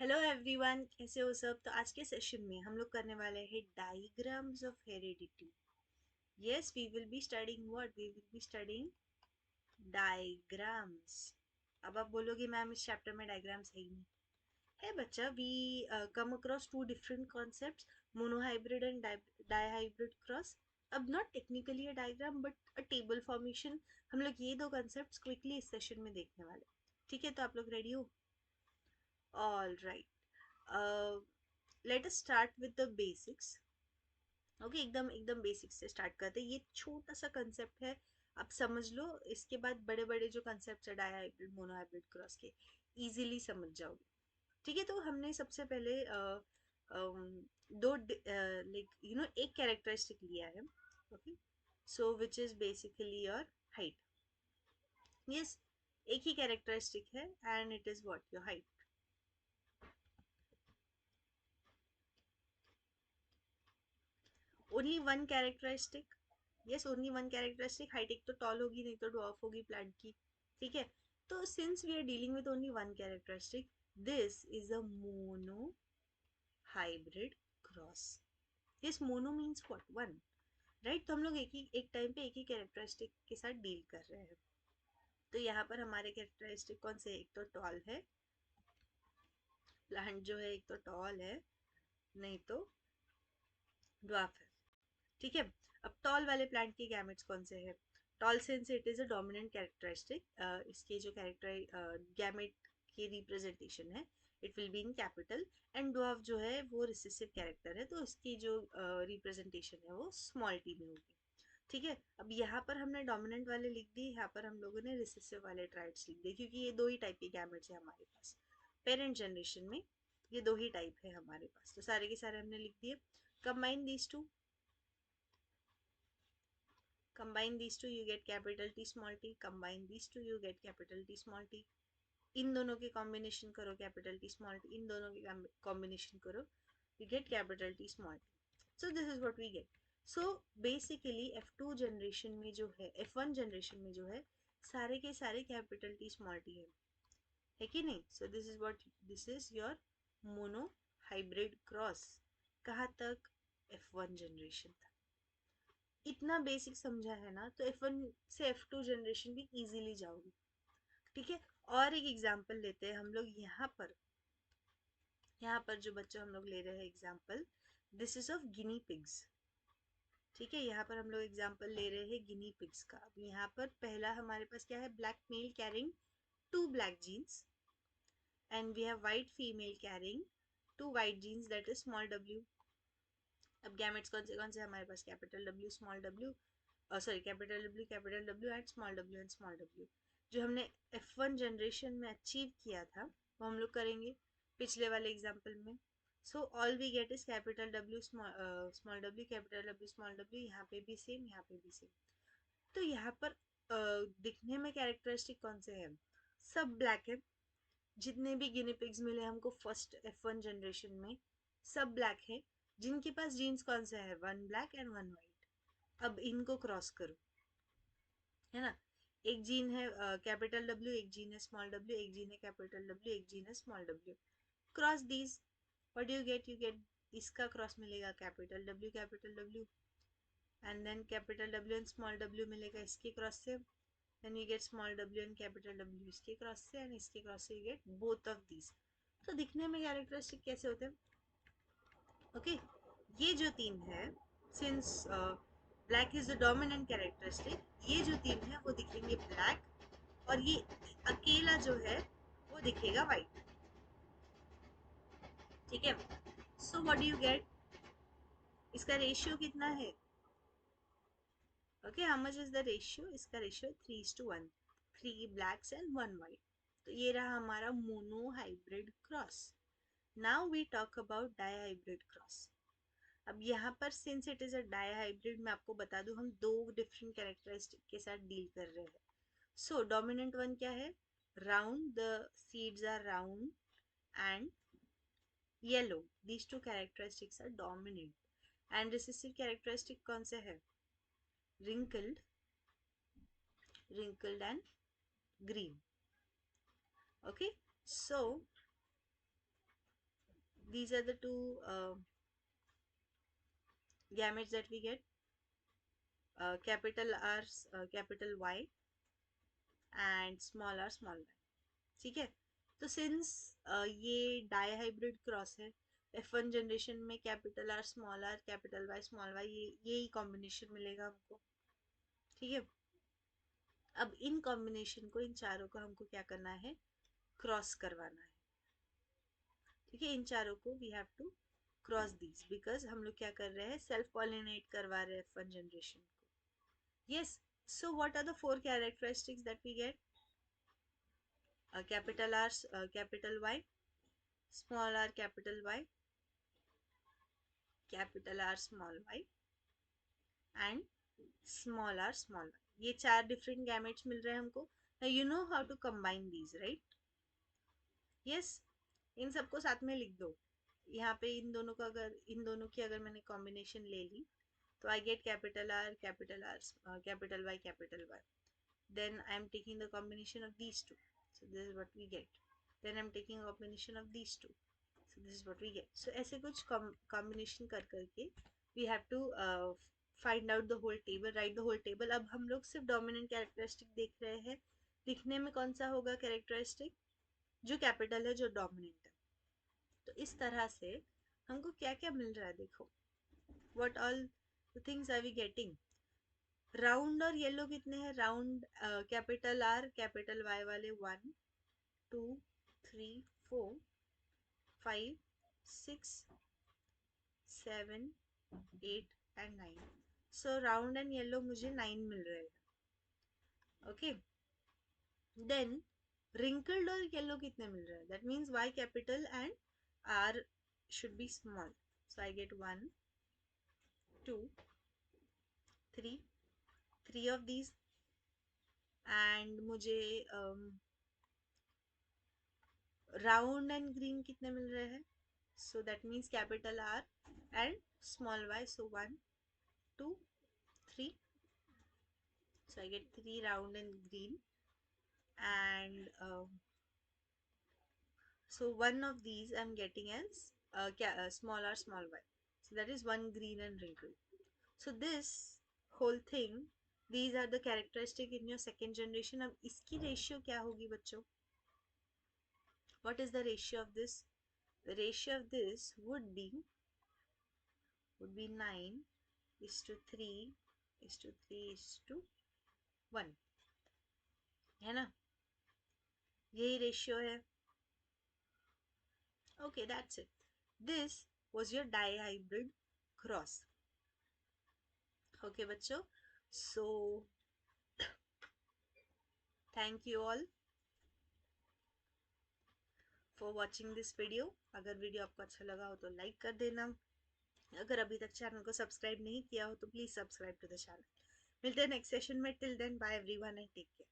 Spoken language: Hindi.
हेलो एवरीवन, कैसे हो सब। तो आज के सेशन में हम लोग करने वाले हैं diagrams of heredity. Yes, we will be studying what we will be studying diagrams. अब आप बोलोगे मैम इस चैप्टर में डायग्राम्स है ही नहीं। है बच्चा, we come across two different concepts, monohybrid and dihybrid cross. अब not technically a diagram but a table formation. हम लोग ये दो कॉन्सेप्ट्स क्विकली इस सेशन में देखने वाले। ठीक है, तो आप लोग रेडी हो? All right, let us start with the basics. Okay, एकदम एकदम बेसिक्स से स्टार्ट करते हैं। ये छोटा सा कंसेप्ट है, आप समझ लो। इसके बाद बड़े बड़े जो कंसेप्ट है डायहाइब्रिड मोनोहाइब्रिड क्रॉस के, इजीली समझ जाओगे। ठीक है, तो हमने सबसे पहले दो लाइक एक कैरेक्टरिस्टिक लिया है। Okay, so which is basically your height. Yes, एक ही कैरेक्टरिस्टिक है and it is what your height. Only one characteristic. Yes, only one characteristic. Height एक तो टॉल होगी, नहीं तो ड्वार्फ होगी प्लांट की। ठीक है, तो since we are dealing with only one characteristic, this is a mono hybrid cross. Yes, mono means what, one. Right, तो हम लोग एक टाइम पे एक ही कैरेक्टरिस्टिक के साथ डील कर रहे हैं। तो यहाँ पर हमारे कैरेक्टरिस्टिक कौन से, एक तो टॉल है प्लांट जो है, एक तो टॉल है, नहीं तो ड्वार्फ है। ठीक है, अब टॉल वाले प्लांट के गैमेट्स कौन से हैं? Tall since it is a dominant characteristic, इसके जो कैरेक्टर गैमेट की रिप्रेजेंटेशन है, it will be in capital. And dwarf जो है वो रिसेसिव कैरेक्टर है, तो इसकी जो रिप्रेजेंटेशन है वो स्मॉल टी में होगी। ठीक है, अब यहाँ पर हमने डोमिनेंट वाले लिख दिए, यहाँ पर हम लोगों ने रिसेसिव वाले ट्राइट्स लिख दिए, क्योंकि ये दो ही टाइप के गैमेट्स है हमारे पास। पेरेंट जनरेशन में ये दो ही टाइप है हमारे पास, तो सारे के सारे हमने लिख दिए। Combine these two, combine these two you get capital T small t, combine these two you get capital T small t। इन दोनों के कॉम्बिनेशन करो कैपिटल टी स्मॉल टी, इन दोनों के कॉम्बिनेशन करो, you get capital T small t। so this is what we get। so basically F2 generation में जो है, F1 जनरेशन में जो है, सारे के सारे कैपिटल टी स्मॉल टी है कि नहीं? so this is your mono hybrid cross. कहाँ तक? F1 जनरेशन तक। इतना बेसिक समझा है ना, तो F1 से F2 जनरेशन भी इजीली जाओगे। ठीक है, और एक एग्जांपल लेते हैं हम लोग। यहाँ पर जो बच्चों हम लोग ले रहे हैं example, this is of Guinea pigs. ठीक है, यहाँ पर हम लोग एग्जांपल ले रहे हैं गिनी पिग्स का। अब यहाँ पर पहला हमारे पास क्या है? Black male carrying two black genes and we have white female carrying two white genes, that is small W. अब गैमेट्स कौन से हमारे पास? Capital W small W, sorry capital W and small W. जो हमने F1 जनरेशन में अचीव किया था वो हम लोग करेंगे पिछले वाले एग्जाम्पल में। So all we get is capital W small W, capital W small W. यहाँ पे भी सेम, यहाँ पे भी सेम। तो यहाँ पर दिखने में कैरेक्टरिस्टिक कौन से हैं? सब ब्लैक है। जितने भी गिनी पिग्स मिले हमको फर्स्ट F1 जनरेशन में, सब ब्लैक है। जिनके पास जीन्स कौन सा है? One black and one white. अब इनको क्रॉस करो, है ना? एक जीन है कैपिटल डब्ल्यू, एक जीन है स्मॉल डब्ल्यू, एक जीन है कैपिटल डब्ल्यू, एक जीन है small W. Cross these, what you get इसका क्रॉस मिलेगा capital W and then capital W and small W मिलेगा इसके क्रॉस से। Then you get small W and capital W इसके क्रॉस से, एंड इसके क्रॉस से you get both of these. तो दिखने में कैरेक्टरिस्टिक कैसे होते हैं? ओके, ये जो तीन है, since black is the dominant characteristic, ये जो तीन है वो दिखेंगे ब्लैक, और ये अकेला जो है वो दिखेगा वाइट। ठीक है, so what do you get? इसका रेशियो कितना है? Okay, how much is the ratio? इसका रेशियो 3:1, 3 ब्लैक्स एंड 1 वाइट। तो ये रहा हमारा mono hybrid cross. Now we talk about di hybrid cross. अब यहाँ पर since it is a di hybrid, मैं आपको बता दूं हम दो डिफरेंट कैरेक्टरिस्टिक के साथ डील कर रहे हैं। सो डोमिनेंट वन क्या है? Round, the seeds are round and yellow, these two characteristics are dominant. And recessive characteristic कौन सा है? Wrinkled, wrinkled and green. Okay, so these are the two gametes that we get, capital R, capital Y and small y. ठीक है, तो सिंस ये डाई हाइब्रिड क्रॉस है, F1 जनरेशन में कैपिटल आर कैपिटल वाई ये यही कॉम्बिनेशन मिलेगा हमको। ठीक है, अब इन कॉम्बिनेशन को, इन चारों को हमको क्या करना है, क्रॉस करवाना है। ठीक है, इन चारों को we have to cross these, because हम लोग क्या कर रहे हैं, सेल्फ पॉलिनेट करवा रहे हैं F1 जनरेशन को। Yes, so what are the four characteristics that we get, capital R, capital Y, small r, capital R, small y and small y। ये चार डिफरेंट गैमेट्स मिल रहे हैं हमको। now you know how to combine these, right? yes, इन सबको साथ में लिख दो। यहाँ पे इन दोनों का, अगर इन दोनों की अगर मैंने कॉम्बिनेशन ले ली तो I get capital R, capital Y, then I am taking the combination of these two, so this is what we get। then I am taking a combination of these two, so this is what we get। so ऐसे कुछ combination कर करके we have to find out the whole table, write the whole table। अब हम लोग सिर्फ dominant characteristic देख रहे हैं, दिखने में कौन सा होगा characteristic, जो कैपिटल है, जो डोमिनेंट है। तो इस तरह से हमको क्या क्या मिल रहा है, देखो, what all the things are we getting। Round और येलो कितने हैं, round capital R capital Y वाले 1 2 3 4 5 6 7 8 and 9। So round and yellow मुझे 9 मिल रहे हैं। ओके, देन रिंकल्ड और येलो कितने मिल रहे हैं, that means Y capital and R should be small. So I get 1 2 3 of these. And मुझे राउंड एंड ग्रीन कितने मिल रहे हैं, so that means capital R and small y. So 1 2 3, so I get 3 round and green, and so one of these I'm getting as small r small y, so that is one green and wrinkle। so this whole thing, these are the characteristic in your second generation। अब इसकी रेशियो क्या होगी बच्चों, what is the ratio of this, the ratio of this would be 9:3:3:1, है ना, यही रेशियो है। okay, that's it, this was your dihybrid cross। okay बच्चों, so thank you all for watching this video। अगर वीडियो आपको अच्छा लगा हो तो लाइक कर देना, अगर अभी तक चैनल को सब्सक्राइब नहीं किया हो तो please subscribe to the channel. मिलते हैं नेक्स्ट सेशन में, till then bye everyone and take care.